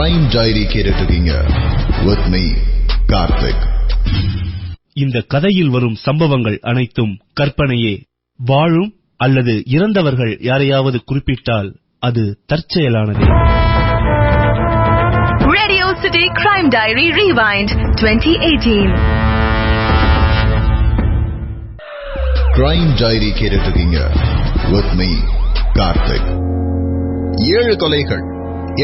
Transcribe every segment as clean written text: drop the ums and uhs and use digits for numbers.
Crime diary கேட்டுட்டீங்க with me Karthik. இந்த கதையில் வரும் சம்பவங்கள் அனைத்தும் கற்பனையே. வாழும் அல்லது இறந்தவர்கள் யாரையாவது குறிப்பிட்டால் அது தற்செயலானதே. Radio City Crime Diary Rewind 2018. Crime diary கேட்டுட்டீங்க வித் மீ கார்த்திக். 7 கொலைகள்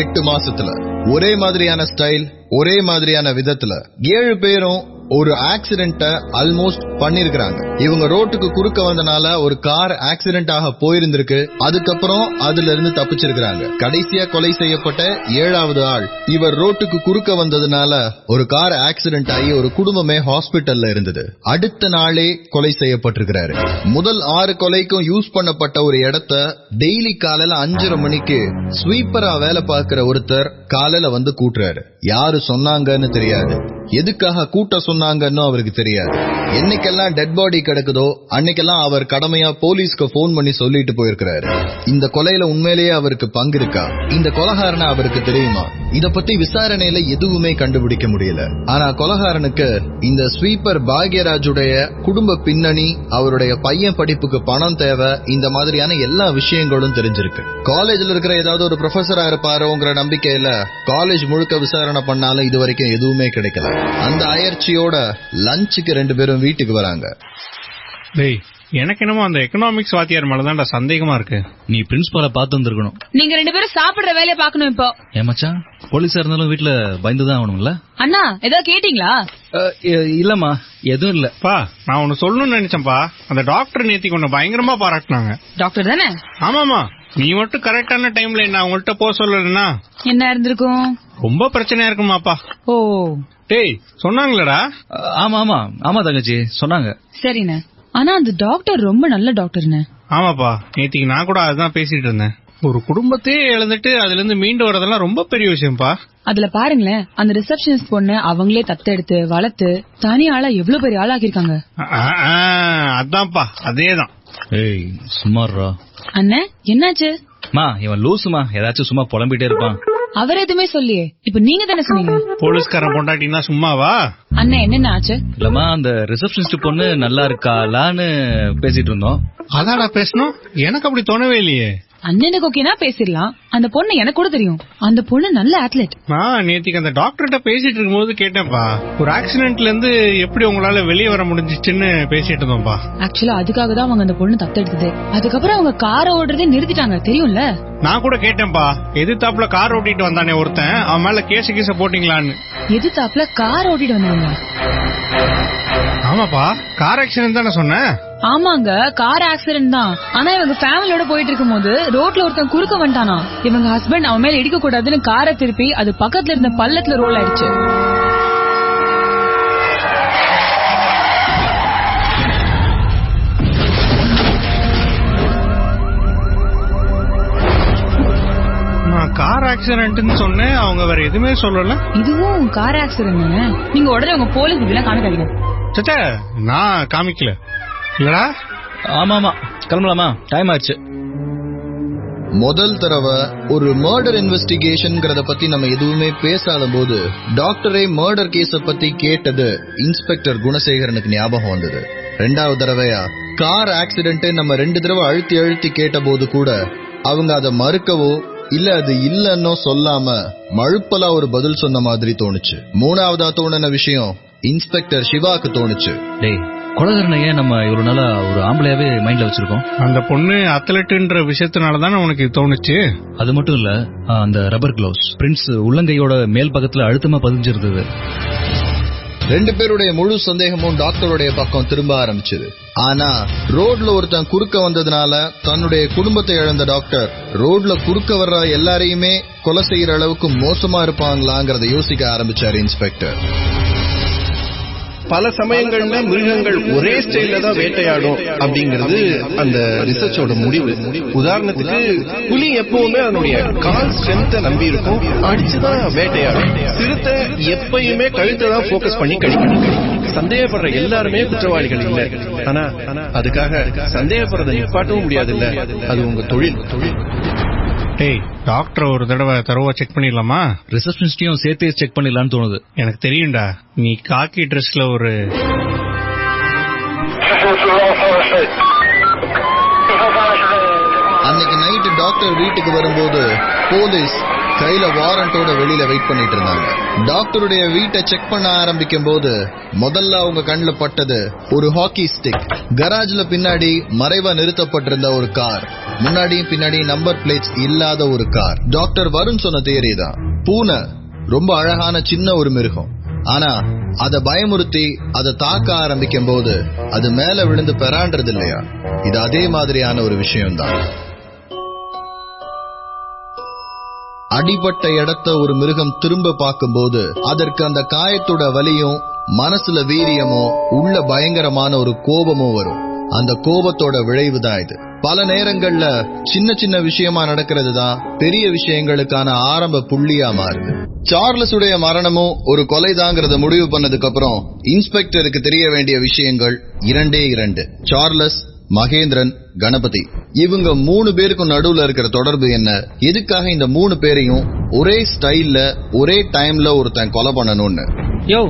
8 மாசத்துல, ஒரே மாதிரியான ஸ்டைல், ஒரே மாதிரியான விதத்துல 7 பேரும் ஒரு ஆக்சிடென்ட்ட ஆல்மோஸ்ட் பண்ணிருக்காங்க. இவங்க ரோட்டுக்கு குறுக்க வந்தனால ஒரு கார் ஆக்சிடென்ட் ஆக போயிருந்திருக்கு. அதுக்கப்புறம் அதுல இருந்து தப்பிச்சிருக்காங்க. கடைசியா கொலை செய்யப்பட்ட 7வது ஆள் இவர் ரோட்டுக்கு குறுக்க வந்ததுனால ஒரு கார் ஆக்சிடென்ட் ஆகி ஒரு குடும்பமே ஹாஸ்பிட்டல்ல இருந்தது. அடுத்த நாளே கொலை செய்யப்பட்டிருக்கிறாரு. முதல் 6 கொலைக்கும் யூஸ் பண்ணப்பட்ட ஒரு இடத்த டெய்லி காலையில 5:30 மணிக்கு ஸ்வீப்பரா வேலை பார்க்கிற ஒருத்தர் காலையில வந்து கூட்டுறாரு. யாரு சொன்னாங்கன்னு தெரியாது, எதுக்காக கூட்ட சொன்னாங்கன்னு அவருக்கு தெரியாது. என்னைக்கெல்லாம் டெட் பாடி கிடக்குதோ அன்னைக்கெல்லாம் அவர் கடமையா போலீஸ்க்கு போன் பண்ணி சொல்லிட்டு போயிருக்கிறாரு. இந்த கொலையில உண்மையிலேயே அவருக்கு பங்கு இருக்கா? இந்த கொலைகாரனை அவருக்கு தெரியுமா? இத பத்தி விசாரணையில எதுவுமே கண்டுபிடிக்க முடியல. ஆனா கொலைகாரனுக்கு இந்த ஸ்வீப்பர் பாக்யராஜுடைய குடும்ப பின்னணி, அவருடைய பையன் படிப்புக்கு பணம் தேவை, இந்த மாதிரியான எல்லா விஷயங்களும் தெரிஞ்சிருக்கு. காலேஜ்ல இருக்கிற ஏதாவது ஒரு ப்ரொஃபஸரா இருப்பாரோங்கிற நம்பிக்கையில காலேஜ் முழுக்க விசாரணை பண்ணாலும் இது வரைக்கும் எதுவுமே கிடைக்கல. அந்த அயற்சியோட லஞ்சுக்கு 2 பேரும் வீட்டுக்கு வராங்க. எனக்கு என்னமோ அந்த எக்கனாமிக்ஸ் வாத்தியார் மேலதான்டா சந்தேகமா இருக்கு. நீ பிரின்சிபால பார்த்து வந்திருக்கணும். நீங்க 2 பேரும் சாப்பிடுற வேலையை பாக்கணும். இப்போ ஏமாச்சா போலீஸா இருந்தாலும் வீட்டுல பயந்துதான் ஆகணும்ல. அண்ணா ஏதாவது கேட்டீங்களா? இல்லம்மா, எதுவும் இல்ல. பா, நான் ஒன்னு சொல்லணும்னு நினைச்சேன்ப்பா. அந்த டாக்டர் நேத்திக்கு ஒன்னு பயங்கரமா பாராட்டினாங்க. டாக்டர் தானே? ஆமாமா, நீ மட்டும் கரெக்டான டைம்ல என்ன அவங்கள்ட்ட போக சொல்லலன்னா என்ன இருந்திருக்கும்? ரொம்ப பிரச்சனையா இருக்குமாப்பா. ஓ டேய், சொன்னாங்களடா? ஆமா ஆமா ஆமா தங்கச்சி சொன்னாங்க. சரிண்ணே. ஆனா அந்த டாக்டர் ரொம்ப நல்ல டாக்டர்ண்ணே. ஆமாப்பா, நேத்திக்கு நான் கூட அதுதான் பேசிட்டு இருந்தேன். ஒரு குடும்பத்தையே இழந்துட்டு அதுல இருந்து மீண்டு வரதெல்லாம் ரொம்ப பெரிய விஷயம்ப்பா. அதுல பாருங்களேன், அந்த ரிசப்ஷனிஸ்ட் பொண்ணு அவங்களே தத்தெடுத்து வளர்த்து தனி ஆளா எவ்வளவு பெரிய ஆளாக்கிருக்காங்க. அதான்ப்பா, அதேதான். ஏய் சும்மாறா. அண்ணே என்னாச்சு? மா இவன் லூசுமா, ஏதாச்சும் சும்மா புலம்பிட்டே இருப்பான். அவர் எதுவுமே சொல்லியே, இப்ப நீங்க தானே சொன்னீங்க. போலீஸ்காரன் பொண்டாட்டினா சும்மாவா? அண்ணா என்னென்ன ஆச்சு? இல்லம்மா, அந்த ரிசப்ஷனிஸ்ட் பொண்ணு நல்லா இருக்காளான்னு பேசிட்டு இருந்தோம். அதாடா பேசணும், எனக்கு அப்படி தோணவே இல்லையே. அண்ணனுக்கு ஓகேனா பேசிடலாம். அந்த பொண்ணு எனக்கு கூட தெரியும். அந்த பொண்ணு நல்ல அத்லெட். நான் நேத்திக்கு அந்த டாக்டர்கிட்ட பேசிட்டு இருக்கும்போது கேட்டேன்ப்பா, ஒரு ஆக்சிடென்ட்ல இருந்து எப்படி உங்களால வெளியே வர முடிஞ்சிச்சுன்னு பேசிட்டு இருந்தோம்ப்பா. ஆக்சுவலா அதுக்காக தான் அவங்க அந்த பொண்ணு தத்தெடுத்தது. அதுக்கப்புறம் அவங்க காரை ஓடுறதே நிறுத்திட்டாங்க, தெரியும்ல. நான் கூட கேட்டேன்ப்பா, எதிர்த்தாப்புல கார் ஓட்டிட்டு வந்தானே ஒருத்தன், அவன் மேல கேச போட்டீங்களான்னு. எதிர்த்தாப்புல கார் ஓட்டிட்டு வந்தாங்க? ஆமாப்பா, கார் ஆக்சிடென்ட் தானே சொன்னேன். ஆமாங்க, கார் ஆக்சிடென்ட் தான். ஆனா இவங்க ஃபேமிலியோட போயிட்டு இருக்கும் போது ரோட்ல ஒருத்தன் குறுக்க வந்துட்டானா. இவங்க ஹஸ்பண்ட் அவன் மேல இடிக்க கூடாதுன்னு காரை திருப்பி அது பக்கத்துல இருந்த பள்ளத்துல ரோல் ஆயிடுச்சு. நான் கார் ஆக்சிடென்ட்னு சொன்னேன், அவங்க வேற எதுவுமே சொல்லல. இதுவும் கார் ஆக்சிடென்ட். நீங்க உடனே உங்க போலீஸ் இதெல்லாம் காமிக்காதீங்க. சச்சா, நான் காமிக்கல. இல்லடா? ஆமா ஆமா, கிளம்பலாமா? டைம் ஆச்சு. முதல் தடவை ஒரு மர்டர் இன்வெஸ்டிகேஷன்ங்கறத பத்தி நம்ம எதுவுமே பேசாத போது டாக்டரே மர்டர் கேஸ பத்தி கேட்டது இன்ஸ்பெக்டர் குணசேகரனுக்கு ஞாபகம் வந்தது. 2வது தடவையா கார் ஆக்சிடென்ட் நம்ம 2 தடவை அழுத்தி கேட்ட போது கூட அவங்க அதை மறுக்கவோ இல்ல அது இல்லன்னோ சொல்லாம மழுப்பலா ஒரு பதில் சொன்ன மாதிரி தோணுச்சு. 3வதா தோணுன விஷயம் இன்ஸ்பெக்டர் சிவாக்கு தோணுச்சு. டேய், கொலைகாரனையே நம்ம இவ்வளவு நாளா ஒரு ஆம்பளையாவே மைண்ட்ல வச்சிருக்கோம். அந்த பொண்ணு அத்லெட்ன்ற விஷயத்தினாலதானே உனக்கு தோணுச்சு. அது மட்டும் இல்ல, அந்த ரப்பர் கிளவுஸ் பிரின்ஸ் உள்ளங்கையோட மேல் பக்கத்துல அழுத்தமா பதிஞ்சிருந்தது. 2 பேருடைய முழு சந்தேகமும் டாக்டருடைய பக்கம் திரும்ப ஆரம்பிச்சது. ஆனா ரோட்ல ஒருத்தன் குறுக்க வந்ததுனால தன்னுடைய குடும்பத்தை இழந்த டாக்டர் ரோட்ல குறுக்க வர்ற எல்லாரையுமே கொலை செய்யற அளவுக்கு மோசமா இருப்பாங்களாங்கிறத யோசிக்க ஆரம்பிச்சாரு இன்ஸ்பெக்டர். பல சமயங்கள்ல மிருகங்கள் ஒரே ஸ்டைல்ல தான் வேட்டையாடும் அப்படிங்கிறது அந்த ரிசர்ச்சோட முடிவு. உதாரணத்துக்கு புலி எப்பவுமே அதனுடைய கால் ஸ்ட்ரென்த்தை நம்பி இருக்கும், அடிச்சுதான் வேட்டையாடும். சிறுத்தை எப்பயுமே கழுத்தை தான் போக்கஸ் பண்ணி கடிக்கணும். சந்தேகப்படுற எல்லாருமே குற்றவாளிகள் இல்ல, ஆனா அதுக்காக சந்தேகப்படுறதை நிப்பாட்டவும் முடியாது இல்ல, அது உங்க தொழில். டேய், டாக்டர் ஒரு தடவை தரவா செக் பண்ணிடலாமா? ரிசப்ஷனிஸ்டையும் சேர்த்தே செக் பண்ணிடலான்னு தோணுது. எனக்கு தெரியும்டா, நீ காக்கி ட்ரெஸ்ல ஒரு அன்னைக்கு நைட்டு டாக்டர் வீட்டுக்கு வரும்போது போலீஸ் கையில வாரண்டோட வெளியில வெயிட் பண்ணிட்டு இருந்தாங்க. டாக்டருடைய வீட்டை செக் பண்ண ஆரம்பிக்கும் போது முதல்ல அவங்க கண்ணுல பட்டது ஒரு ஹாக்கி ஸ்டிக். கராஜ்ல பின்னாடி மறைவா நிறுத்தப்பட்டிருந்த ஒரு கார், முன்னாடியும் பின்னாடி நம்பர் பிளேட்ஸ் இல்லாத ஒரு கார். டாக்டர் வருண் சொன்ன தியரி தான், பூனை ரொம்ப அழகான சின்ன ஒரு மிருகம், ஆனா அத பயமுறுத்தி அதை தாக்க ஆரம்பிக்கும் போது அது மேல விழுந்து பெறான்றது இல்லையா? இது அதே மாதிரியான ஒரு விஷயம்தான். அடிபட்ட இடத்த ஒரு மிருகம் திரும்ப பார்க்கும்போது அதற்கு அந்த காயத்தோட வலியும் மனசுல வீரியமோ உள்ள பயங்கரமான ஒரு கோபமோ வரும். அந்த கோபத்தோட விளைவுதான் இது. பல நேரங்கள்ல சின்ன சின்ன விஷயமா நடக்கிறது தான் பெரிய விஷயங்களுக்கான ஆரம்ப புள்ளியா மாறுது. சார்லஸ் உடைய மரணமும் ஒரு கொலைதாங்கிறத முடிவு பண்ணதுக்கு அப்புறம் இன்ஸ்பெக்டருக்கு தெரிய வேண்டிய விஷயங்கள் இரண்டே இரண்டு. சார்லஸ், மகேந்திரன், கணபதி, இவங்க 3 பேருக்கும் நடுவுல இருக்கிற தொடர்பு என்ன? எதுக்காக இந்த 3 பேரையும் ஒரே ஸ்டைல்ல ஒரே டைம்ல ஒருத்தன் கொலை பண்ணணும்னு. யோ,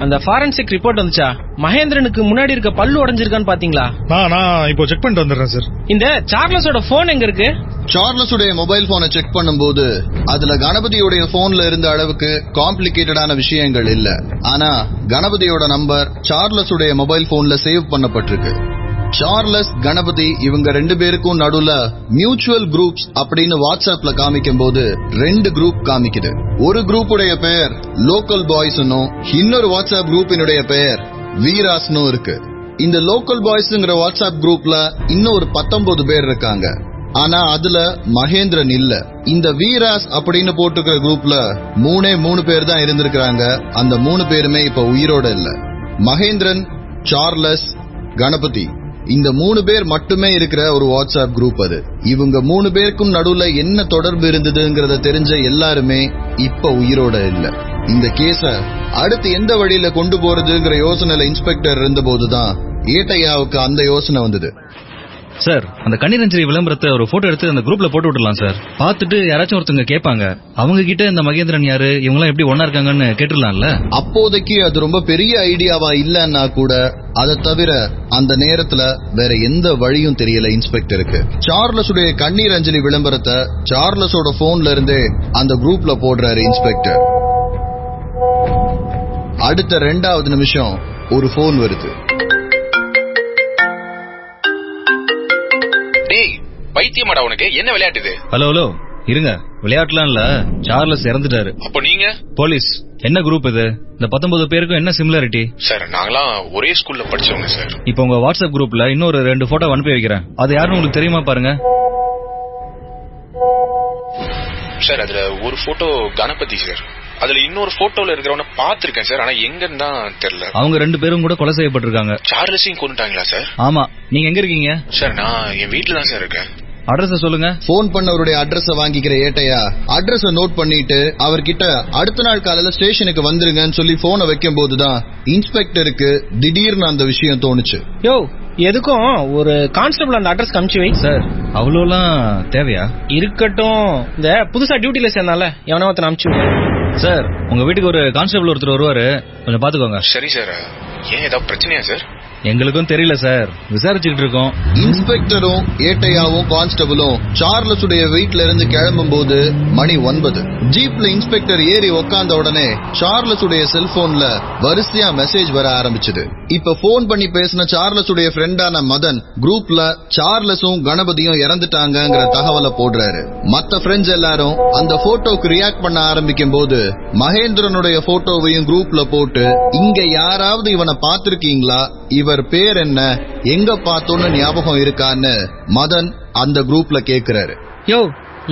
அந்த ஃபாரன்சிக் ரிப்போர்ட் வந்துச்சா? மகேந்திரனுக்கு முன்னாடி இருக்க பல்லு உடைஞ்சிருக்கான்னு பாத்தீங்களா? நான் இப்போ செக் பண்ணிட்டு வந்துடுறேன் சார். இந்த சார்லஸோட போன் எங்க இருக்கு? சார்லஸ் உடைய மொபைல் போனை செக் பண்ணும்போது அதுல கணபதியுடைய போன்ல இருந்த அளவுக்கு காம்ப்ளிகேட்டடான விஷயங்கள் இல்ல. ஆனா கணபதியோட நம்பர் சார்லஸ் உடைய மொபைல் போன்ல சேவ் பண்ணப்பட்டிருக்கு. சார்லஸ், கணபதி இவங்க 2 பேருக்கும் நடுவுல மியூச்சுவல் குரூப்ஸ் அப்படின்னு வாட்ஸ்அப்ல காமிக்கும் போது 2 குரூப் காமிக்குது. ஒரு குரூப் உடைய பெயர் லோக்கல் பாய்ஸ்னும் இன்னொரு வாட்ஸ்அப் குரூப்பினுடைய பெயர் வீராஸ்னும் இருக்கு. இந்த லோக்கல் பாய்ஸ்ங்கிற வாட்ஸ்அப் குரூப்ல இன்னும் ஒரு 19 பேர் இருக்காங்க. ஆனா அதுல மகேந்திரன் இல்ல. இந்த வீராஸ் அப்படின்னு போட்டுக்கிற குரூப்ல 3 பேர் தான் இருந்திருக்காங்க. அந்த 3 பேருமே இப்ப உயிரோட இல்ல. மகேந்திரன், சார்லஸ், கணபதி இந்த 3 பேர் மட்டுமே இருக்கிற ஒரு வாட்ஸ்அப் குரூப் அது. இவங்க 3 பேருக்கும் நடுவுல என்ன தொடர்பு இருந்ததுங்கிறத தெரிஞ்ச எல்லாருமே இப்ப உயிரோட இல்ல. இந்த கேஸ அடுத்து எந்த வழியில கொண்டு போறதுங்கிற யோசனையில இன்ஸ்பெக்டர் இருந்த போதுதான் ஏட்டையாவுக்கு அந்த யோசனை வந்தது. சார், அந்த கண்ணீரஞ்சலி விளம்பரத்தை ஒரு போட்டோ எடுத்து அந்த குரூப்ல போட்டு விடலாம் சார். பார்த்துட்டு யாராச்சும் ஒருத்தங்க கேட்பாங்க, அவங்க கிட்ட இந்த மகேந்திரன் யாரு, இவங்க எல்லாம் எப்படி ஒன்னா இருக்காங்கன்னு கேட்டுடலாம்ல. அப்போதைக்கு அது ரொம்ப பெரிய ஐடியாவா இல்லன்னா கூட அதை தவிர அந்த நேரத்துல வேற எந்த வழியும் தெரியல இன்ஸ்பெக்டருக்கு. சார்லஸுடைய கண்ணீர் அஞ்சலி விளம்பரத்தை சார்லஸோட போன்ல இருந்தே அந்த குரூப்ல போடுறாரு இன்ஸ்பெக்டர். அடுத்த 2வது நிமிஷம் ஒரு போன் வருது. பைத்தியமாடா உனக்கு, என்ன விளையாட்டு இது? ஹலோ, இருங்க, விளையாட்டுலாம் இல்ல, சார்லஸ் இறந்துட்டாரு. அப்போ நீங்க போலீஸ்? என்ன குரூப் இது? இந்த 19 பேருக்கும் என்ன சிமிலாரிட்டி? சார், நாங்களாம் ஒரே ஸ்கூல்ல படிச்சவங்க சார். இப்போ உங்க வாட்ஸ்அப் குரூப்ல இன்னொரு 2 போட்டோ அனுப்பி வைக்கிறேன். அது யாருன்னு உங்களுக்கு தெரியுமா பாருங்க. சார், அதுல ஒரு போட்டோ கணபதி சார், அதுல இன்னொரு போட்டோல இருக்கிறவன பாத்திருக்கேன் சார், ஆனா எங்கன்னு தான் தெரியல. அவங்க 2 பேரும் கூட கொலை செய்யப்பட்டிருக்காங்க. சார்லஸையும் கொண்டுட்டாங்களா சார்? ஆமா. நீங்க எங்க இருக்கீங்க? சார், நான் என் வீட்டுல தான் சார் இருக்கேன். அட்ரஸ் சொல்லுங்க. போன் பண்ணவருடைய அட்ரஸ் வாங்கிக்கிற ஏட்டையா அட்ரஸ் நோட் பண்ணிட்டு அவர்கிட்ட அடுத்த நாள் காலையில ஸ்டேஷனுக்கு வந்துருங்கன்னு சொல்லி போனை வைக்கும் போதுதான் இன்ஸ்பெக்டருக்கு திடீர்னு அந்த விஷயம் தோணுச்சு. யோ, எதுக்கும் ஒரு கான்ஸ்டபிள் அந்த அட்ரஸ் காமிச்சு வை. சார், அவ்வளோலாம் தேவையா? இருக்கட்டும், இந்த புதுசா டியூட்டில சேர்ந்தால எவனா ஒருத்தன் அனுப்பிச்சு. சார், உங்க வீட்டுக்கு ஒரு கான்ஸ்டபிள் ஒருத்தர் வருவாரு, கொஞ்சம் பாத்துக்கோங்க. சரி சார். ஏன் ஏதாவது பிரச்சனையா சார்? எங்களுக்கும் தெரியல சார், விசாரிச்சுக்கிட்டு இருக்கோம். இன்ஸ்பெக்டரும் ஏட்டையாவும் கான்ஸ்டபிளும் சார்லஸ் உடைய வீட்டுல இருந்து கிளம்பும் போது மணி 9. ஜீப்ல இன்ஸ்பெக்டர் ஏறி உக்காந்த உடனே சார்லஸ் உடைய செல்போன்ல வரிசையா மெசேஜ் வர ஆரம்பிச்சது. இப்ப போன் பண்ணி பேசின சார்லஸ் உடைய ஃப்ரெண்டான மதன் குரூப்ல சார்லஸும் கணபதியும் இறந்துட்டாங்கிற தகவலை போடுறாரு. மத்த ஃப்ரெண்ட்ஸ் எல்லாரும் அந்த போட்டோக்கு ரியாக்ட் பண்ண ஆரம்பிக்கும் போது மகேந்திரனுடைய போட்டோவையும் குரூப்ல போட்டு, இங்க யாராவது இவனை பாத்திருக்கீங்களா, இவர் பேர் என்ன, எங்க பார்த்தோன்னு ஞாபகம் இருக்கான்னு மதன் அந்த குரூப்ல கேக்குறாரு. யோ,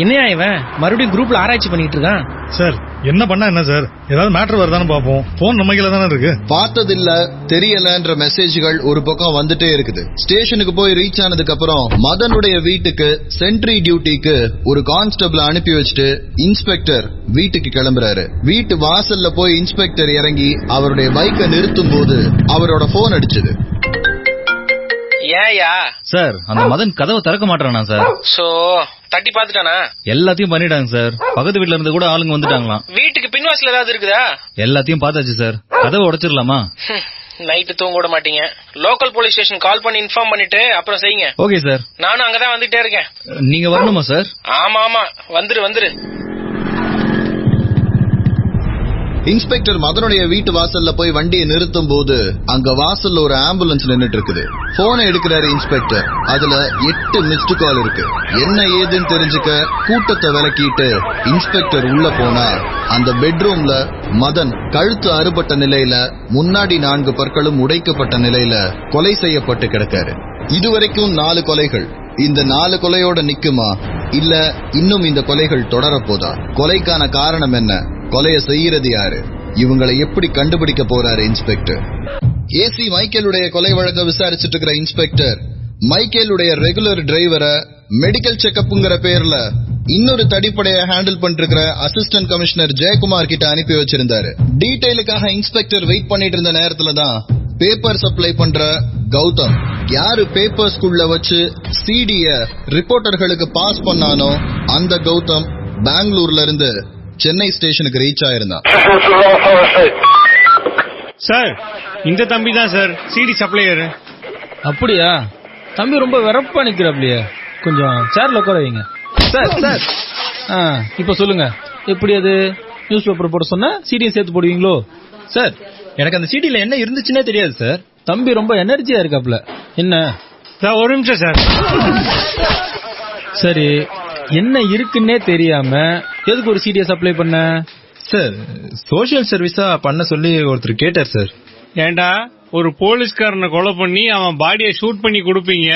என்னையா இவன் மறுபடியும் குரூப்ல ஆராய்ச்சி பண்ணிட்டு இருக்கான்? சார், என்ன பண்ணா என்ன சார், ஏதாவது மேட்டர் வருதானு பாப்போம். போன் நம்ம கையில தானே இருக்கு. பார்த்ததில்ல, தெரியலன்ற மெசேஜ்கள் ஒரு பக்கம் வந்துட்டே இருக்குது. ஸ்டேஷனுக்கு போய் ரீச் ஆனதுக்கு அப்புறம் மதனுடைய வீட்டுக்கு சென்ட்ரி டியூட்டிக்கு ஒரு கான்ஸ்டபிள் அனுப்பி வச்சுட்டு இன்ஸ்பெக்டர் வீட்டுக்கு கிளம்புறாரு. வீட்டு வாசல்ல போய் இன்ஸ்பெக்டர் இறங்கி அவருடைய பைக்கை நிறுத்தும் போது அவரோட போன் அடிச்சது. ஏயா சார், அந்த மதன் கதவை திறக்க மாட்டானா சார்? சோ தட்டி பாத்துட்டானா? எல்லாத்தையும் பண்ணிட்டாங்க சார். பக்கத்து வீட்ல இருந்து கூட ஆளுங்க வந்துட்டாங்களாம். வீட்டுக்கு பின்வாசல் ஏதாவது இருக்குதா? எல்லாத்தையும் பார்த்தாச்சு சார். கதவை உடைச்சிடலாமா? நைட்டு தூங்க விட மாட்டீங்க. லோக்கல் போலீஸ் ஸ்டேஷன் கால் பண்ணி இன்ஃபார்ம் பண்ணிட்டு அப்புறம் செய்யுங்க. Okay sir. நானும் அங்கதான் வந்துட்டே இருக்கேன். நீங்க வரணுமா சார்? ஆமா வந்துரு. இன்ஸ்பெக்டர் மதனுடைய வீட்டு வாசல்ல போய் வண்டியை நிறுத்தும் போது அங்க வாசல்ல ஒரு ஆம்புலன்ஸ் நின்னுட்டு இருக்குது. போனை எடுக்கிறாரு இன்ஸ்பெக்டர். அதுல 8 மிஸ்டு கால் இருக்கு. என்ன ஏதுன்னு தெரிஞ்சுக்க கூட்டத்தை விலக்கிட்டு இன்ஸ்பெக்டர் உள்ள போனா அந்த பெட்ரூம்ல மதன் கழுத்து அறுபட்ட நிலையில, முன்னாடி 4 பற்களும் உடைக்கப்பட்ட நிலையில கொலை செய்யப்பட்டு கிடக்காரு. இதுவரைக்கும் 4 கொலைகள். இந்த 4 கொலையோட நிக்குமா இல்ல இன்னும் இந்த கொலைகள் தொடரப்போதா? கொலைக்கான காரணம் என்ன? கொலையை செய்யறது யாரு? இவங்களை எப்படி கண்டுபிடிக்க போறாரு இன்ஸ்பெக்டர்? ஏசி மைக்கேலுடைய கொலை வழக்க விசாரிச்சுட்டு இருக்கிற இன்ஸ்பெக்டர் மைக்கேலுடைய ரெகுலர் டிரைவரை மெடிக்கல் செக்அப்ங்கிற பேர்ல இன்னொரு தடிப்படைய ஹேண்டில் பண்ணிருக்கிற அசிஸ்டன்ட் கமிஷனர் ஜெயக்குமார் கிட்ட அனுப்பி வச்சிருந்தாரு. டீடைலுக்காக இன்ஸ்பெக்டர் வெயிட் பண்ணிட்டு இருந்த நேரத்துல தான் பேப்பர் சப்ளை பண்ற கௌதம், யாரு பேப்பர்ஸ்குள்ள வச்சு சிடிய ரிப்போர்ட்டர்களுக்கு பாஸ் பண்ணானோ அந்த கௌதம் பெங்களூர்ல இருந்து சென்னை ஸ்டேஷனுக்கு ரீச் ஆயிருந்தான். சார், இந்த தம்பி தான் சார் சிடி சப்ளையர். அப்படியா? தம்பி ரொம்ப வெறப்பா நிக்கிறாப்லையே. கொஞ்சம் சேர்ல உட்கார வைங்க. சார் இப்ப சொல்லுங்க, எப்படி அது நியூஸ் பேப்பர் போட சொன்னா சிடியை சேர்த்து போடுவீங்களோ? சார், எனக்கு அந்த சிடியில என்ன இருந்துச்சுன்னே தெரியாது சார். தம்பி ரொம்ப எனர்ஜியா இருக்காப்ல. என்ன சார், ஒரு நிமிஷம் சார். சரி, என்ன இருக்குன்னே தெரியாம எதுக்கு ஒரு சிடியை சப்ளை பண்ண? சார், சோசியல் சர்வீஸா பண்ண சொல்லி ஒருத்தர் கேட்டார் சார். ஏண்டா, ஒரு போலீஸ்காரனை கொலை பண்ணி அவன் பாடியை ஷூட் பண்ணி கொடுப்பீங்க,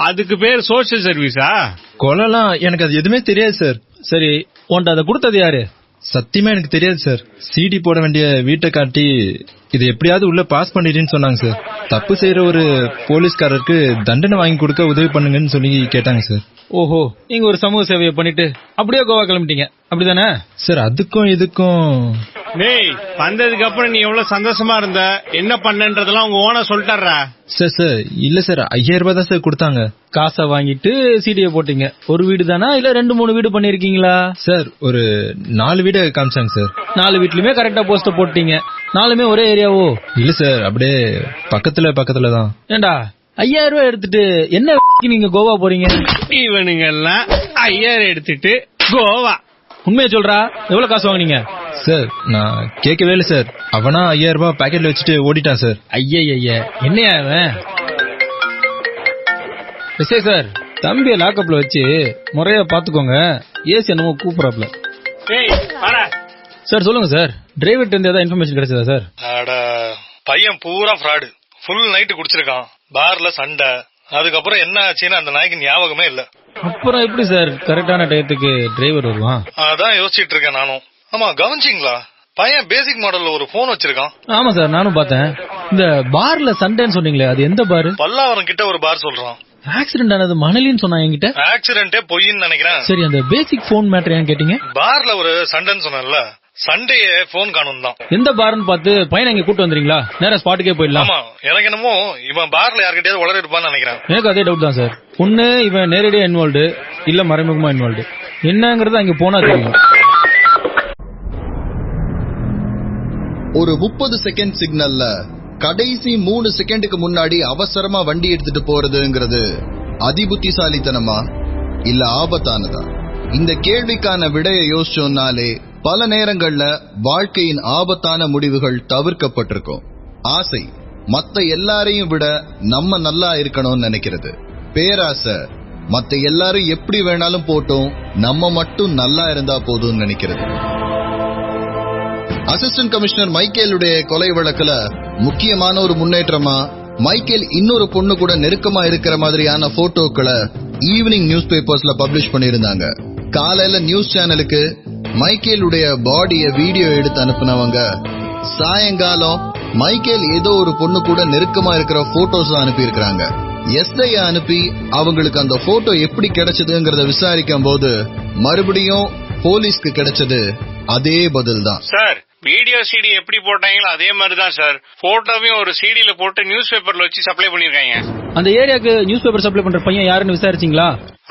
அதுக்கு பேர் சோசியல் சர்வீஸா? கொலைலாம் எனக்கு அது எதுவுமே தெரியாது சார். சரி, உன்ட்ட அதை கொடுத்தது யாரு? சத்தியமா எனக்கு தெரியாது சார். சிடி போட வேண்டிய வீட்டை காட்டி இது எப்படியாவது உள்ள பாஸ் பண்ணிடுன்னு சொன்னாங்க சார். தப்பு செய்யற ஒரு போலீஸ்காரருக்கு தண்டனை வாங்கி கொடுக்க உதவி பண்ணுங்கன்னு சொல்லி கேட்டாங்க சார். ஓஹோ, நீங்க ஒரு சமூக சேவையை பண்ணிட்டு அப்படியே கோவா கிளம்பிட்டீங்க, அப்படிதானே? சார், அதுக்கும் இதுக்கும் டேய், வந்ததுக்கு அப்புறம் நீ எவ்வளவு சந்தோஷமா இருந்த, என்ன பண்ணன்றதெல்லாம் உங்க ஓனர் சொல்லிட்டாரா? சார் இல்ல சார், 5000 ரூபாய் தான் சார் கொடுத்தாங்க. காசை வாங்கிட்டு சிடியை போட்டீங்க. ஒரு வீடு தானா இல்ல 2-3 வீடு பண்ணிருக்கீங்களா? சார், ஒரு 4 வீடு காமிச்சாங்க சார். 4 வீட்லயுமே கரெக்டா போஸ்ட் போட்டீங்க. 4மே ஒரே ஏரியாவோ? இல்ல சார், அப்படியே பக்கத்துல தான். ஏண்டா, 5000 ரூபாய் எடுத்துட்டு என்ன நீங்க கோவா போறீங்க? இவனுங்க எல்லாம் 5000 எடுத்துட்டு கோவா. உண்மையை சொல்றா, எவ்வளவு காசு வாங்குனீங்க? சார், நான் கேட்கவே இல்லை சார். அவனா 5000 ரூபாய் பாக்கெட்ல வச்சுட்டு ஓடிட்டான் சார். ஐய, என்னையா அவன்? சார், தம்பிய லாக்கப்ல வச்சு முறையா பாத்துக்கோங்க. ஏசி என்னமோ கூப்பிடறாப்ல. சார் சொல்லுங்க சார், டிரைவர்ட்ட இருந்து ஏதாவது இன்ஃபர்மேஷன் கிடைச்சதா சார்? பையன் பூரா ஃப்ராடு. ஃபுல் நைட்டு குடிச்சிருக்கான், பார்ல சண்டை. அதுக்கப்புறம் என்ன ஆச்சுன்னு அந்த நாய்க்கு ஞாபகமே இல்ல. அப்புறம் எப்படி சார் கரெக்டான டயத்துக்கு டிரைவர் வருவான்? அதான் யோசிச்சுட்டு இருக்கேன் நானும். ஆமா, கவனிச்சிங்களா? பையன் பேசிக் மாடல்ல ஒரு போன் வச்சிருக்கான். ஆமா சார், நானும் பார்த்தேன். இந்த பார்ல சண்டைன்னு சொன்னீங்களே, அது எந்த பார்? பல்லாவரம் கிட்ட ஒரு பார் சொல்றான். ஆக்சிடென்ட் ஆனது மணலின்னு சொன்னா என்கிட்ட. ஆக்சிடென்டே பொய்ன்னு நினைக்கிறேன். சரி, அந்த பேசிக் போன் மேட்டர் ஏன் கேட்டீங்க? பார்ல ஒரு சண்டைன்னு சொன்னல, சண்டையே போன் காணும் தான். எந்த பார்னு பார்த்து பையனை இங்க கூட்டு வந்துறீங்களா? நேரா ஸ்பாட்டுக்கே போயிடலாம். ஆமா, எனக்கு என்னமோ இவன் பார்ல யார்கிட்டயாவது உளறி இருப்பான்னு நினைக்கிறேன். எனக்கு அதே டவுட் தான் சார். ஒண்ணு இவன் நேரடியா இன்வால்வ்டு, இல்ல மறைமுகமா இன்வால்வ்டு. என்னங்கறது அங்க போனா தெரியும். ஒரு 30 செகண்ட் சிக்னல்ல கடைசி 3 செகண்டுக்கு முன்னாடி அவசரமா வண்டி எடுத்துட்டு போறதுங்கிறது அதிபுத்திசாலித்தனமா இல்ல ஆபத்தானதா? இந்த கேள்விக்கான விடையை யோசிச்சோம்னாலே பல நேரங்கள்ல வாழ்க்கையின் ஆபத்தான முடிவுகள் தவிர்க்கப்பட்டிருக்கும். ஆசை மத்த எல்லாரையும் விட நம்ம நல்லா இருக்கணும்னு நினைக்கிறது. பேராசை மத்த எல்லாரும் எப்படி வேணாலும் போட்டும் நம்ம மட்டும் நல்லா இருந்தா போதும்னு நினைக்கிறது. அசிஸ்டன்ட் கமிஷனர் மைக்கேலுடைய கொலை வழக்குல முக்கியமான ஒரு முன்னேற்றமா மைக்கேல் இன்னொரு பொண்ணு கூட நெருக்கமா இருக்கிற மாதிரியான போட்டோக்களை ஈவினிங் நியூஸ் பேப்பர்ஸ்ல பப்ளிஷ் பண்ணிருந்தாங்க. காலையில நியூஸ் சேனலுக்கு மைக்கேலுடைய பாடிய வீடியோ எடுத்து அனுப்புனவங்க சாயங்காலம் மைக்கேல் ஏதோ ஒரு பொண்ணு கூட நெருக்கமா இருக்கிற போட்டோஸ் அனுப்பி இருக்காங்க. எஸ்ஐ அனுப்பி அவங்களுக்கு அந்த போட்டோ எப்படி கிடைச்சதுங்கறத விசாரிக்கும் போது மறுபடியும் போலீஸ்க்கு கிடைச்சது அதே பதில் தான். சார், வீடியோ சிடி எப்படி போட்டாங்களோ அதே மாதிரிதான் சார் போட்டோவையும் ஒரு சிடில போட்டு நியூஸ் பேப்பர்ல வச்சு சப்ளை பண்ணிருக்காங்க. அந்த ஏரியாக்கு நியூஸ் பேப்பர் சப்ளை பண்ற பையன் யாருன்னு விசாரிச்சீங்களா?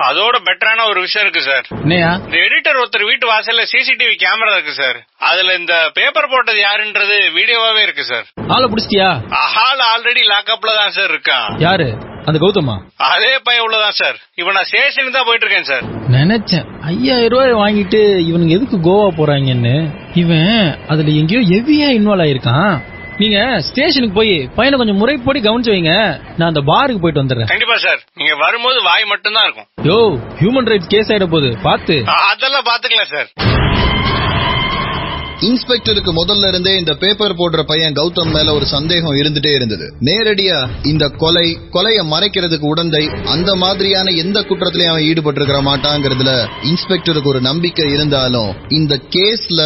அதோட பெட்டரான ஒரு விஷயம் இருக்கு சார். என்னையா? இந்த எடிட்டர் ஒருத்தர் வீட்டு வாசல்ல சிசிடிவி கேமரா இருக்கு சார். அதுல இந்த பேப்பர் போட்டது யாருன்றது வீடியோவாவே இருக்கு சார். ஆளை பிடிச்சிட்டியா? ஆள் ஆல்ரெடி லாக்அப்ல தான் சார் இருக்கான். யாரு? அந்த கௌதமா? அதே பையன் உள்ளதான் சார். இவன் நான் ஸ்டேஷனுக்கு தான் போயிட்டு இருக்கேன் சார். நினைச்சேன் 5000 ரூபாய் வாங்கிட்டு இவனுக்கு எதுக்கு கோவா போறாங்கன்னு. இவன் அதுல எங்கேயோ ஹெவியா இன்வால்வ் ஆயிருக்கான். நீங்க ஸ்டேஷனுக்கு போய் பையனை கொஞ்சம் முறைப்படி கவனிச்சு வைங்க. நான் அந்த பாருக்கு போயிட்டு வந்துடுறேன். கண்டிப்பா சார். நீங்க வரும்போது வாய் மட்டும் தான் இருக்கும். யோ, ஹியூமன் ரைட்ஸ் கேஸ் ஆயிட போகுது, பாத்து. அதெல்லாம் பாத்துக்கலாம் சார். இன்ஸ்பெக்டருக்கு முதல்ல இருந்தே இந்த பேப்பர் போடுற பையன் கௌதம் மேல ஒரு சந்தேகம் இருந்துட்டே இருந்தது. நேரடியா இந்த கொலைய மறைக்கிறதுக்கு உடந்தை அந்த மாதிரியான எந்த குற்றத்திலையும் அவன் ஈடுபட்டு இருக்க மாட்டாங்கிறதுல இன்ஸ்பெக்டருக்கு ஒரு நம்பிக்கை இருந்தாலும் இந்த கேஸ்ல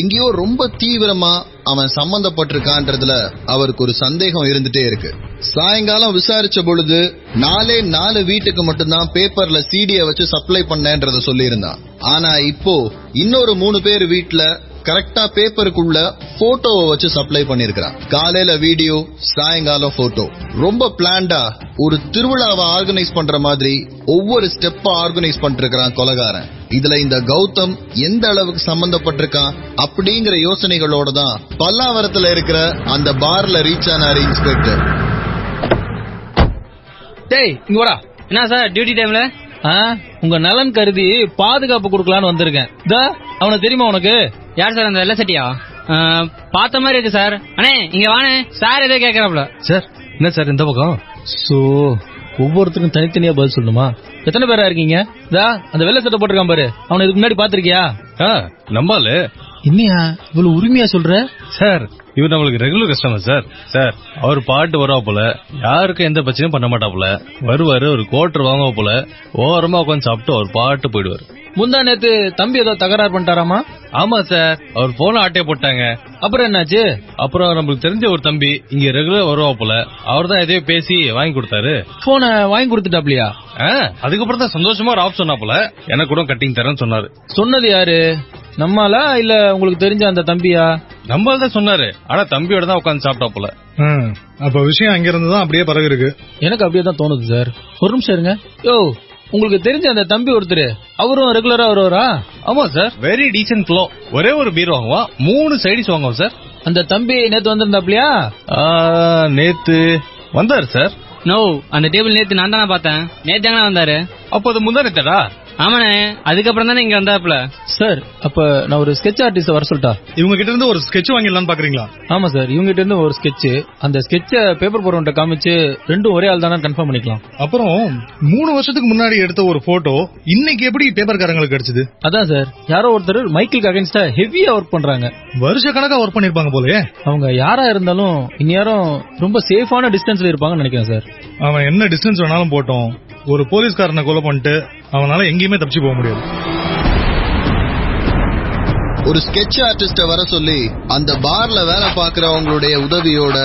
எங்கேயோ ரொம்ப தீவிரமா அவன் சம்பந்தப்பட்டிருக்கான்றதுல அவருக்கு ஒரு சந்தேகம் இருந்துட்டே இருக்கு. சாயங்காலம் விசாரிச்ச பொழுது 4 வீட்டுக்கு மட்டும்தான் பேப்பர்ல சிடிய வச்சு சப்ளை பண்ணேன்றத சொல்லியிருந்தான். ஆனா இப்போ இன்னொரு 3 பேர் வீட்டுல கரெக்டா பேப்பருக்குள்ள போட்டோவை வச்சு சப்ளை பண்ணிருக்கான். காலையில வீடியோ, சாயங்காலம் போட்டோ. ரொம்ப பிளான்டா ஒரு திருவிழாவை ஆர்கனைஸ் பண்ற மாதிரி ஒவ்வொரு ஸ்டெப்பா ஆர்கனைஸ் பண்ணிருக்கான் கொலைகாரன். இதுல இந்த கௌதம் எந்த அளவுக்கு சம்பந்தப்பட்டிருக்கான் அப்படிங்கிற யோசனைகளோட தான் பல்லாவரத்துல இருக்கிற அந்த பார்ல ரீச் ஆனாரு இன்ஸ்பெக்டர். டேய், இங்க வாடா. என்ன சார் டியூட்டி டைம்ல? உங்க நலன் கருதி பாதுகாப்பு கொடுக்கலான்னு வந்திருக்கேன். அவனை தெரியுமா உனக்கு? யார் சார் அந்த வெள்ள சட்டியா? பார்த்த மாதிரி இருக்கு சார். அண்ணே இங்க வானே, சார் எதோ கேக்குறாப்ல. சார் என்ன சார் இந்த பக்கம்? சோ ஒவ்வொருத்தருக்கும் தனித்தனியா பதில் சொல்லணுமா? எத்தனை பேரா இருக்கீங்க? அந்த வெள்ள சட்டை போட்டிருக்கான் பாரு, அவனை இதுக்கு முன்னாடி பாத்திருக்கியா? நம்பாலு. என்னையா இவ்வளவு உரிமையா சொல்ற? சார் இவர் நம்மளுக்கு ரெகுலர் கஸ்டமர் சார். சார் அவர் பாட்டு வருவா போல, யாருக்கும் எந்த பிரச்சனையும் பண்ண மாட்டாப்புல. வருவாரு, ஒரு குவார்டர் வாங்க போல, ஓரமா உட்காந்து சாப்பிட்டு அவர் பாட்டு போயிடுவாரு. முந்தா நேத்து தம்பி ஏதோ தகராறு பண்ணிட்டாராமா? ஆமா சார், அவர் போன ஆட்டையே போட்டாங்க. அப்புறம் என்னாச்சு? அப்புறம் நம்மளுக்கு தெரிஞ்ச ஒரு தம்பி இங்க ரெகுலர் வருவா போல, அவர் தான் எதையோ பேசி வாங்கி கொடுத்தாரு. போன வாங்கி கொடுத்துட்டாப்லையா? அதுக்கப்புறம் தான் சந்தோஷமா ஒரு ஆப் சொன்னா போல, எனக்கு கூட கட்டிங் தரேன்னு சொன்னாரு. சொன்னது யாரு? நம்மளா இல்ல உங்களுக்கு தெரிஞ்ச அந்த தம்பியா? நம்மள தான் சொன்னாரு, ஆனா தம்பியோட தான் உட்காந்து சாப்பிட்டா போல. அப்ப விஷயம் அங்க இருந்துதான் அப்படியே பரவி இருக்கு. எனக்கு அப்படியே தான் தோணுது சார். ஒரு நிமிஷம் இருங்க. யோ, உங்களுக்கு தெரிஞ்ச அந்த தம்பி ஒருத்தர், அவரும் ரெகுலரா வருவாரா? ஆமா சார், வெரி டீசன்ட் ஃப்ளோ. ஒரே ஒரு பீர் வாங்குவான், 3 சைடிஸ் வாங்குவோம் சார். அந்த தம்பி நேத்து வந்திருந்தாப்லையா? நேத்து வந்தாரு சார். நோ, அந்த டேபிள் நேத்து நான் தானே பார்த்தேன். நேத்து எங்க வந்தாரு? அப்போ அது முந்தா நேத்தடா. ஆமாண்ணே, அதுக்கப்புறம் தானே இங்க வந்தாப்புல. சார் அப்ப நான் ஒரு ஸ்கெட்ச் ஆர்டிஸ்ட் வர சொல்லிட்டா? இவங்க கிட்ட இருந்து ஒரு ஸ்கெட்ச் வாங்கிடலாம்னு பாக்குறீங்களா? ஆமா சார், இவங்க கிட்ட இருந்து ஒரு ஸ்கெட்ச். அந்த ஸ்கெட்ச பேப்பர் போறவன்ட்ட காமிச்சு ரெண்டும் ஒரே ஆள் தானே கன்ஃபார்ம் பண்ணிக்கலாம். அப்புறம் 3 வருஷத்துக்கு முன்னாடி எடுத்த ஒரு போட்டோ இன்னைக்கு எப்படி பேப்பர்காரங்களுக்கு கிடைச்சது? அதான் சார், யாரோ ஒருத்தர் மைக்கேலுக்கு அகைன்ஸ்டா ஹெவியா ஒர்க் பண்றாங்க. வருஷ கணக்கா ஒர்க் பண்ணிருப்பாங்க போலயே. அவங்க யாரா இருந்தாலும் இந்நேரம் ரொம்ப சேஃபான டிஸ்டன்ஸ்ல இருப்பாங்கன்னு நினைக்கிறேன் சார். அவன் என்ன டிஸ்டன்ஸ் வேணாலும் போட்டோம், ஒரு போலீஸ்காரனை கொலை பண்ணிட்டு அவனால எங்கேயுமே தப்பிச்சு போக முடியாது. ஒரு ஸ்கெட்ச் ஆர்டிஸ்ட வர சொல்லி அந்த பார்ல வேலை பாக்குறவங்களுடைய உதவியோட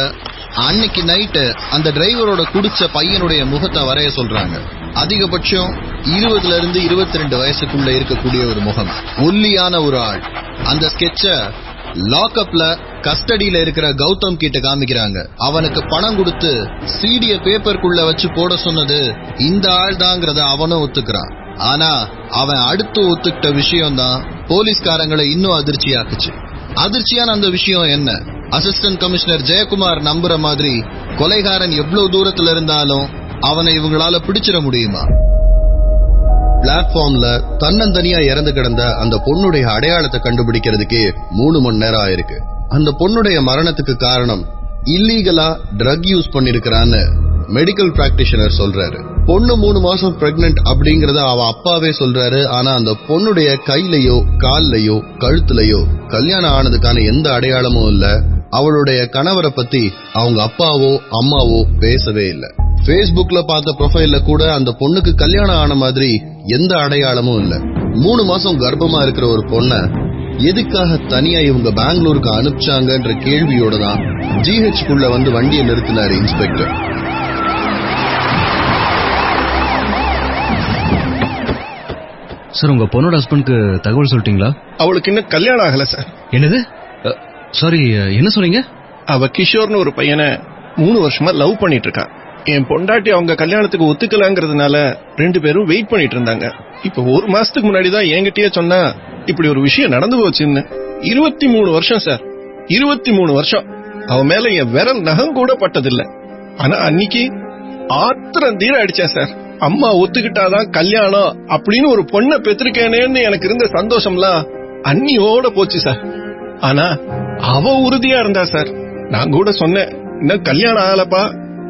அன்னைக்கு நைட்டு அந்த டிரைவரோட குடிச்ச பையனுடைய முகத்தை வரைய சொல்றாங்க. அதிகபட்சம் 20 இருந்து 22 வயசுக்குள்ள இருக்கக்கூடிய ஒரு முகம், ஒல்லியான ஒரு ஆள். அந்த ஸ்கெட்ச லாக்அப்ல கஸ்டடியில இருக்கிற கௌதம் கிட்ட காமிக்கிறாங்க. அவனுக்கு பணம் கொடுத்து சிடிய பேப்பருக்குள்ள வச்சு போட சொன்னது இந்த ஆள் தாங்கிறத அவனும் ஒத்துக்கிறான். ஆனா அவன் அடுத்து ஒத்துக்கிட்ட விஷயம் தான் போலீஸ்காரங்களை இன்னும் அதிர்ச்சியாக்குச்சு. அதிர்ச்சியான அந்த விஷயம் என்ன? அசிஸ்டன்ட் கமிஷனர் ஜெயக்குமார் நம்புற மாதிரி கொலைகாரன் எவ்வளவு தூரத்துல இருந்தாலும் அவனை இவங்களால பிடிச்சிட முடியுமா? பிளாட்ஃபார்ம்ல தன்னந்தனியா இறந்து கிடந்த அந்த பொண்ணுடைய அடையாளத்தை கண்டுபிடிக்கிறதுக்கே 3 மணி நேரம் ஆயிருக்கு. அந்த பொண்ணுடைய மரணத்துக்கு காரணம் இல்லீகலா ட்ரக் யூஸ் பண்ணிருக்கிறான்னு மெடிக்கல் பிராக்டிஷனர் சொல்றாரு. பொண்ணு 3 மாசம் பிரெக்னன்ட் அப்படிங்கறத அவ அப்பாவே சொல்றாரு. ஆனா அந்த பொண்ணுடைய கையிலயோ கால்லயோ கழுத்துலயோ கல்யாணம் ஆனதுக்கான எந்த அடையாளமும் இல்ல. அவளுடைய கணவரை பத்தி அவங்க அப்பாவோ அம்மாவோ பேசவே இல்ல. பேஸ்புக்ல பார்த்த ப்ரொஃபைல்ல கூட அந்த பொண்ணுக்கு கல்யாணம் ஆன மாதிரி எந்த அடையாளமும் இல்ல. 3 மாசம் கர்ப்பமா இருக்கிற ஒரு பொண்ண எதுக்காக தனியா இவங்க பெங்களூருக்கு அனுப்பிச்சாங்கன்ற கேள்வியோட தான் ஜிஹெச்குள்ள வந்து வண்டியை நிறுத்தினாரு இன்ஸ்பெக்டர். சார், உங்க பொண்ணோட ஹஸ்பண்ட்க்கு தகவல் சொல்லிட்டீங்களா? அவளுக்கு இன்னும் கல்யாணம் ஆகல சார். என்னது? சாரி, என்ன சொன்னீங்க? அவ கிஷோர்னு ஒரு பையனை 3 வருஷமா லவ் பண்ணிட்டு இருக்கா. என் பொண்டாட்டி அவங்க கல்யாணத்துக்கு ஒத்துக்கலாங்கிறதுனால 2 பேரும் வெயிட் பண்ணிட்டு இருந்தாங்க. இப்ப 1 மாசத்துக்கு முன்னாடிதான் என்கிட்டயே சொன்னா இப்படி ஒரு விஷயம் நடந்து போச்சுன்னு. 23 வருஷம் சார், 23 வருஷம் அவன் மேல என் விரல் நகம் கூட பட்டதில்லை. ஆனா அன்னைக்கு ஆத்திரம் தீர அடிச்சேன் சார். அம்மா ஒத்துக்கிட்டாதான் கல்யாணம் அப்படின்னு ஒரு பொண்ணை பெற்றிருக்கேனேன்னு எனக்கு இருந்த சந்தோஷம்லாம் அன்னியோட போச்சு சார். ஆனா அவ உறுதியா இருந்தா சார். நான் கூட சொன்னேன், இன்னும் கல்யாணம் ஆகலப்பா,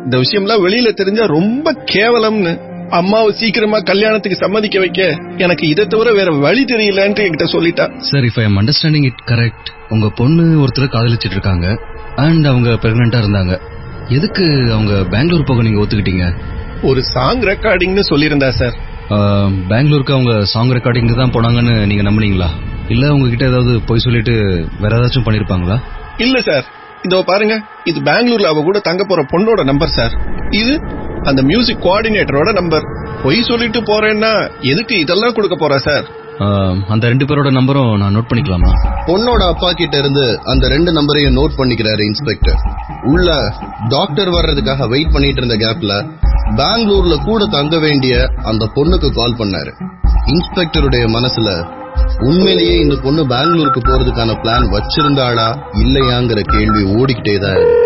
இந்த விஷயம்லாம் வெளியில தெரிஞ்சா ரொம்ப கேவலம்னு. அம்மாவை சீக்கிரமா கல்யாணத்துக்கு சம்மதிக்க வைக்க எனக்கு இதை தவிர வேற வழி தெரியலன்னு என்கிட்ட சொல்லிட்டா. Sir, if I am understanding it correct, உங்க பொண்ணு ஒருத்தர் காதலிச்சிட்டு இருக்காங்க அண்ட் அவங்க பிரெக்னண்டா இருந்தாங்க. எதுக்கு அவங்க பெங்களூர் போக நீங்க ஒத்துக்கிட்டீங்க? ஒரு சாங் ரெக்கார்டிங்னு சொல்லியிருந்தா சார். பெங்களூருக்கு அவங்க சாங் ரெக்கார்டிங் தான் போனாங்கன்னு நீங்க நம்புனீங்களா? இல்ல உங்ககிட்ட ஏதாவது பொய் சொல்லிட்டு வேற ஏதாச்சும் பண்ணிருப்பாங்களா? இல்ல சார், இதோ பாருங்க, இது பெங்களூர்ல அவ கூட தங்க போற பொண்ணோட நம்பர் சார். இது அந்த மியூசிக் கோஆர்டினேட்டரோட நம்பர். பொய் சொல்லிட்டு போறேன்னா எதுக்கு இதெல்லாம் கொடுக்க போறா சார்? அந்த 2 பேரோட நம்பரும் நான் நோட் பண்ணிக்கலாமா? பொண்ணோட அப்பா கிட்ட இருந்து அந்த 2 நம்பரையும் நோட் பண்ணிக்கிறாரு இன்ஸ்பெக்டர். உள்ள டாக்டர் வர்றதுக்காக வெயிட் பண்ணிட்டு இருந்த கேப்ல பெங்களூர்ல கூட தங்க வேண்டிய அந்த பொண்ணுக்கு கால் பண்ணாரு. இன்ஸ்பெக்டருடைய மனசுல உண்மையிலேயே இந்த பொண்ணு பெங்களூருக்கு போறதுக்கான பிளான் வச்சிருந்தாளா இல்லையாங்கிற கேள்வி ஓடிக்கிட்டேதான் இருக்கு.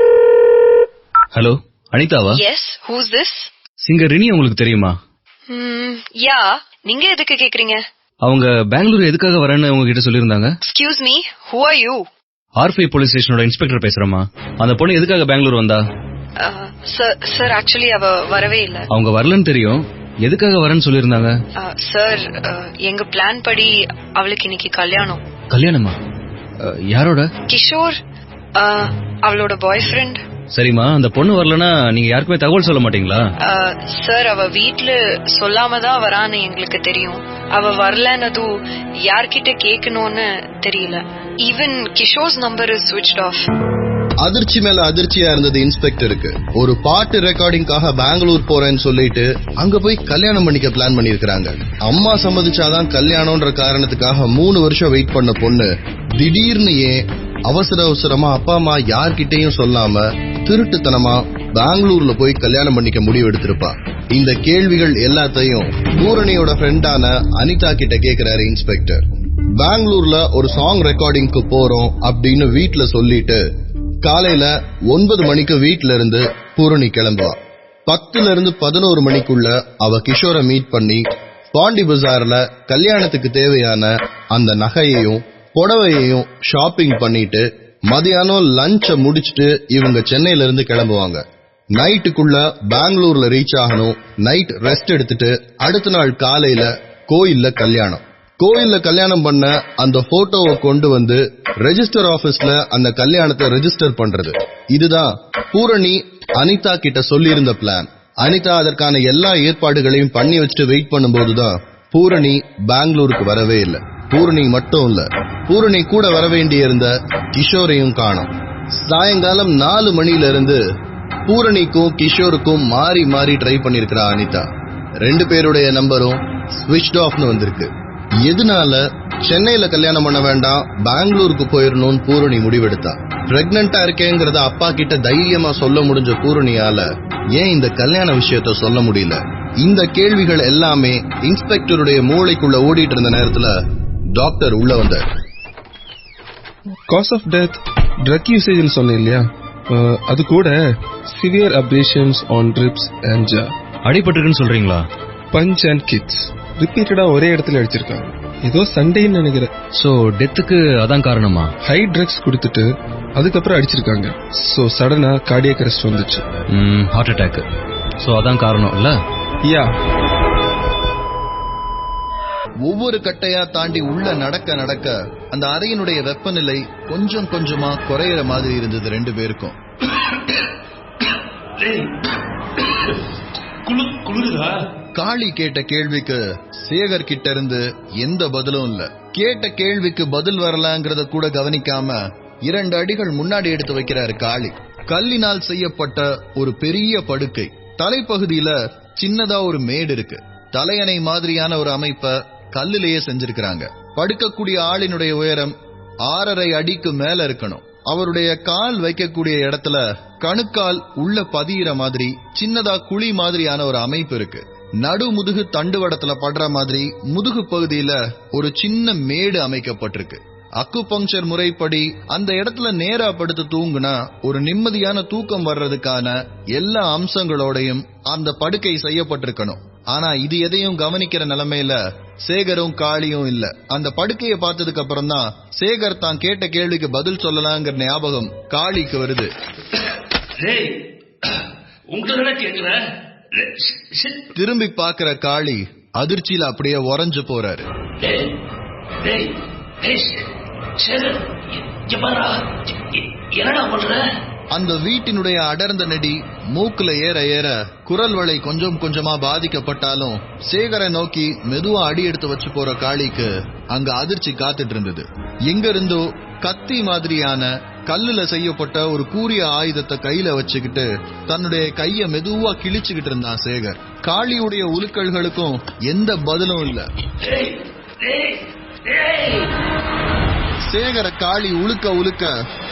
ஹலோ, அனிதாவா? Yes, who's this? Singer Rini உங்களுக்கு தெரியுமா? யா, நீங்க எதுக்கு கேக்குறீங்க? அவங்க பெங்களூர் எதுக்காக வரேன்னு உங்ககிட்ட சொல்லியிருந்தாங்க. Excuse me, who are you? R5 police ஸ்டேஷனோட இன்ஸ்பெக்டர் பேசுறேமா. அந்த பொண்ணு எதுக்காக பெங்களூர் வந்தா? சார் ஆக்சுவலி அவ வரவே இல்ல. அவங்க வரலன்னு தெரியும், எதுக்காக வரேன்னு சொல்லியிருந்தாங்க? சார், எங்க பிளான் படி அவளுக்கு இன்னைக்கு கல்யாணம். கல்யாணமா? யாரோட? கிஷோர், அவளோட பாய் ஃப்ரெண்ட். சரிம்மா, அந்த பொண்ணு வரலன்னா நீங்க யாருக்குமே தகவல் சொல்ல மாட்டீங்களா? சார், அவ வீட்ல சொல்லாம தான் வரான்னு எங்களுக்கு தெரியும். அவ வரலன்னதும் யார்கிட்ட கேட்கணும்னு தெரியல. Even Kishore's number is switched off. அதிர்ச்சி மேல அதிர்ச்சியா இருந்தது இன்ஸ்பெக்டருக்கு. ஒரு பாட்டு ரெக்கார்டிங்காக பெங்களூர் போறேன்னு சொல்லிட்டு அங்க போய் கல்யாணம் பண்ணிக்க பிளான் பண்ணிருக்காங்க. அம்மா சம்மதிச்சாதான் கல்யாணம்ன்ற காரணத்துக்காக 3 வருஷம் வெயிட் பண்ண பொண்ணு திடீர்னு ஏன் அவசர அவசரமா அப்பா அம்மா யார்கிட்டையும் சொல்லாம திருட்டுத்தனமா பெங்களூர்ல போய் கல்யாணம் பண்ணிக்க முடிவு எடுத்திருப்பா? இந்த கேள்விகள் எல்லாத்தையும் பூரணியோட ஃப்ரெண்டான அனிதா கிட்ட கேக்குறாரு இன்ஸ்பெக்டர். பெங்களூர்ல ஒரு சாங் ரெக்கார்டிங்க்கு போறோம் அப்படின்னு வீட்டுல சொல்லிட்டு காலையில 9 மணிக்கு வீட்டுல இருந்து பூரணி கிளம்புவா. 10ல இருந்து 11 மணிக்குள்ள அவ கிஷோரை மீட் பண்ணி பாண்டி பஜார்ல கல்யாணத்துக்கு தேவையான அந்த நகையையும் புடவையையும் ஷாப்பிங் பண்ணிட்டு மதியானம் லஞ்ச முடிச்சுட்டு இவங்க சென்னையில இருந்து கிளம்புவாங்க. நைட்டுக்குள்ள பெங்களூர்ல ரீச் ஆகணும். நைட் ரெஸ்ட் எடுத்துட்டு அடுத்த நாள் காலையில கோயில்ல கல்யாணம். கோயில்ல கல்யாணம் பண்ண அந்த போட்டோவை கொண்டு வந்து ரெஜிஸ்டர் ஆபீஸ்ல அந்த கல்யாணத்தை ரெஜிஸ்டர் பண்றது. இதுதான் பூரணி அனிதா கிட்ட சொல்லியிருந்த பிளான். அனிதா அதற்கான எல்லா ஏற்பாடுகளையும் பண்ணி வச்சுட்டு வெயிட் பண்ணும்போதுதான் பூரணி பெங்களூருக்கு வரவே இல்லை. பூரணி மட்டும் இல்ல, பூரணி கூட வர வேண்டியிருந்த கிஷோரையும் காணோம். சாயங்காலம் 4 மணில இருந்து பூரணிக்கும் கிஷோருக்கும் மாறி மாறி ட்ரை பண்ணிருக்கிறா அனிதா. 2 பேருடைய நம்பரும் ஸ்விட்ச்ட் ஆஃப்னு வந்திருக்கு. எதனால சென்னையில கல்யாணம் பண்ண வேண்டாம், பெங்களூருக்கு போயிடணும்னு பூரணி முடிவெடுத்தா. பிரெக்னண்டா இருக்கேங்கிறத அப்பா கிட்ட தைரியமா சொல்ல முடிஞ்ச பூரணியால ஏன் இந்த கல்யாண விஷயத்த சொல்ல முடியல? இந்த கேள்விகள் எல்லாமே இன்ஸ்பெக்டருடைய மூளைக்குள்ள ஓடிட்டு இருந்த நேரத்துல டாக்டர் உள்ள வந்தார். Cause of death drug usage சொன்னேன் இல்லையா, அது கூட severe abrasions on ribs and jaw. அடிபட்டிருக்குன்னு சொல்றீங்களா? பஞ்ச் அண்ட் கிட்ஸ் ரிப்பீட்டடா ஒரே இடத்துல அடிச்சிருக்காங்க. ஏதோ சண்டேன்னு நினைக்கிறேன். சோ டெத்துக்கு அதான் காரணமா? ஹை ட்ரக்ஸ் கொடுத்துட்டு அதுக்கப்புறம் அடிச்சிருக்காங்க. சோ சடனா கார்டியக் அரெஸ்ட் வந்துச்சு. Heart attack. சோ அதான் காரணம் இல்ல? யா. ஒவ்வொரு கட்டையா தாண்டி உள்ள நடக்க நடக்க அந்த அறையினுடைய வெப்பநிலை கொஞ்சம் கொஞ்சமா குறையிற மாதிரி இருந்தது 2 பேருக்கும். காளி கேட்ட கேள்விக்கு சேகர் கிட்ட இருந்து எந்த பதிலும் இல்ல. கேட்ட கேள்விக்கு பதில் வரலாங்கிறத கூட கவனிக்காம 2 அடிகள் முன்னாடி எடுத்து வைக்கிறாரு காளி. கல்லினால் செய்யப்பட்ட ஒரு பெரிய படுக்கை, தலைப்பகுதியில சின்னதா ஒரு மேடு இருக்கு. தலையணை மாதிரியான ஒரு அமைப்ப கல்லிலேயே செஞ்சிருக்கிறாங்க. படுக்கக்கூடிய ஆளினுடைய உயரம் 6.5 அடிக்கு மேல இருக்கணும். அவருடைய கால் வைக்கக்கூடிய இடத்துல கணுக்கால் உள்ள பதியிற மாதிரி சின்னதா குழி மாதிரியான ஒரு அமைப்பு இருக்கு. நடு முதுகு தண்டுவடத்துல படுற மாதிரி முதுகு பகுதியில ஒரு சின்ன மேடு அமைக்கப்பட்டிருக்கு. அக்குபங்க்சர் முறைப்படி அந்த இடத்துல நேரா படுத்து தூங்குனா ஒரு நிம்மதியான தூக்கம் வர்றதுக்கான எல்லா அம்சங்களோடையும் அந்த படுக்கை செய்யப்பட்டிருக்கணும். ஆனா இது எதையும் கவனிக்கிற நிலைமையில சேகரும் காளியும் இல்ல. அந்த படுக்கையை பார்த்ததுக்கு அப்புறம் தான் சேகர் தான் கேட்ட கேள்விக்கு பதில் சொல்லலாங்கிற ஞாபகம் காளிக்கு வருது. திரும்பி பாக்குற காளி அதிர்ச்சியில அப்படியே உறைஞ்சு போறாரு. அந்த வீட்டினுடைய அடர்ந்த நெடி மூக்குல ஏற ஏற குரல் வளை கொஞ்சம் கொஞ்சமா பாதிக்கப்பட்டாலும் சேகரை நோக்கி மெதுவா அடி எடுத்து வச்சு போற காளிக்கு அங்க அதிர்ச்சி காத்துட்டு இருந்தது. எங்க இருந்தோ கத்தி மாதிரியான கல்லுல செய்யப்பட்ட ஒரு கூரிய ஆயுதத்தை கையில வச்சுக்கிட்டு தன்னுடைய கைய மெதுவா கிழிச்சுக்கிட்டு இருந்தான் சேகர். காளியுடைய உலுக்கல்களுக்கும் எந்த பதிலும் இல்ல. சேகர காளி உழுக்க உழுக்க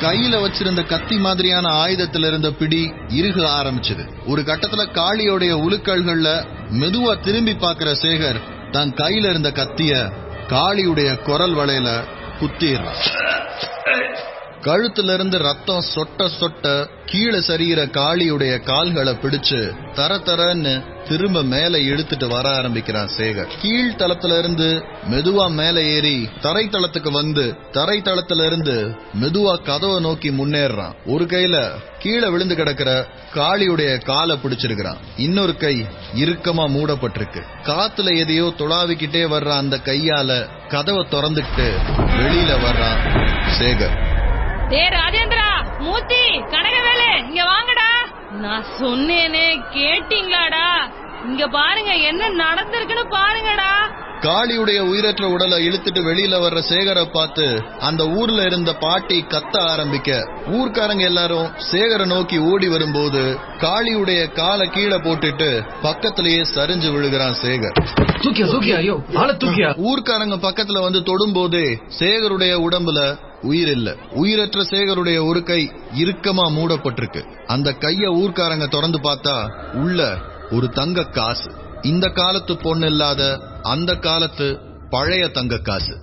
கையில வச்சிருந்த கத்தி மாதிரியான ஆயுதத்துல இருந்த பிடி இறுக ஆரம்பிச்சது. ஒரு கட்டத்துல காளியோடைய உலுக்கல்கள்ல மெதுவா திரும்பி பாக்குற சேகர் தன் கையில இருந்த கத்திய காளியுடைய குரல் வளையில குத்திடுறான். கழுத்துல இருந்து ரத்தம் சொட்ட சொட்ட கீழே சரிகிற காளியுடைய கால்களை பிடிச்சு தர தரன்னு திரும்ப மேல இழுத்துட்டு வர ஆரம்பிக்கிறான் சேகர். கீழ்த்தளத்துல இருந்து மெதுவா மேல ஏறி தரைத்தளத்துக்கு வந்து தரைத்தளத்துல இருந்து மெதுவா கதவை நோக்கி முன்னேறான். ஒரு கையில கீழே விழுந்து கிடக்கிற காளியுடைய காலை பிடிச்சிருக்கிறான். இன்னொரு கை இறுக்கமா மூடப்பட்டிருக்கு. காத்துல எதையோ துளாவிக்கிட்டே வர்ற அந்த கையால கதவை திறந்துட்டு வெளியில வர்றான் சேகர். ராஜேந்திரா, மூர்த்தி, கனகவேலு, இங்க வாங்கடா. நான் சொன்னேனே, கேட்டீங்களாடா? இங்க பாருங்க என்ன நடந்திருக்குன்னு பாருங்கடா. காளியுடைய உயிரற்ற உடலை இழுத்துட்டு வெளியில வர்ற சேகரை பார்த்து அந்த ஊர்ல இருந்த பாட்டி கத்த ஆரம்பிக்க ஊர்க்காரங்க எல்லாரும் சேகரை நோக்கி ஓடி வரும்போது காளியுடைய காலை கீழே போட்டுட்டு பக்கத்திலேயே சரிஞ்சு விழுகிறான் சேகர். ஊர்க்காரங்க பக்கத்துல வந்து தொடும் போதே சேகருடைய உடம்புல உயிர் இல்ல. உயிரற்ற சேகருடைய ஒரு கை இறுக்கமா மூடப்பட்டிருக்கு. அந்த கைய ஊர்க்காரங்க திறந்து பார்த்தா உள்ள ஒரு தங்க காசு. இந்த காலத்து பொண்ணு இல்லாத அந்த காலத்து பழைய தங்க காசு.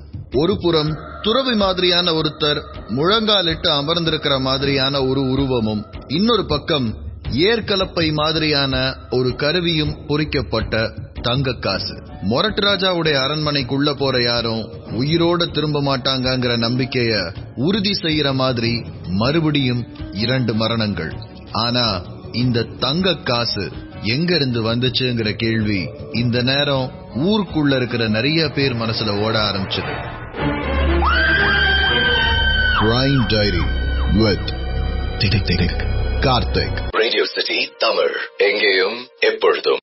ஒரு புறம் துறவி மாதிரியான ஒருத்தர் முழங்காலிட்டு அமர்ந்திருக்கிற மாதிரியான ஒரு உருவமும், இன்னொரு பக்கம் ஏற்கலப்பை மாதிரியான ஒரு கருவியும் பொறிக்கப்பட்ட தங்க காசு. மொரட்டு ராஜாவுடைய அரண்மனைக்குள்ள போற யாரும் உயிரோட திரும்ப மாட்டாங்கிற நம்பிக்கைய உறுதி செய்யற மாதிரி மறுபடியும் 2 மரணங்கள். ஆனா இந்த தங்க காசு எங்க இருந்து வந்துச்சுங்கிற கேள்வி இந்த நேரம் ஊருக்குள்ள இருக்கிற நிறைய பேர் மனசுல ஓட ஆரம்பிச்சது. Crime Diary with Detective Karthik. Radio City Tamil, எங்கேயும் எப்பொழுதும்.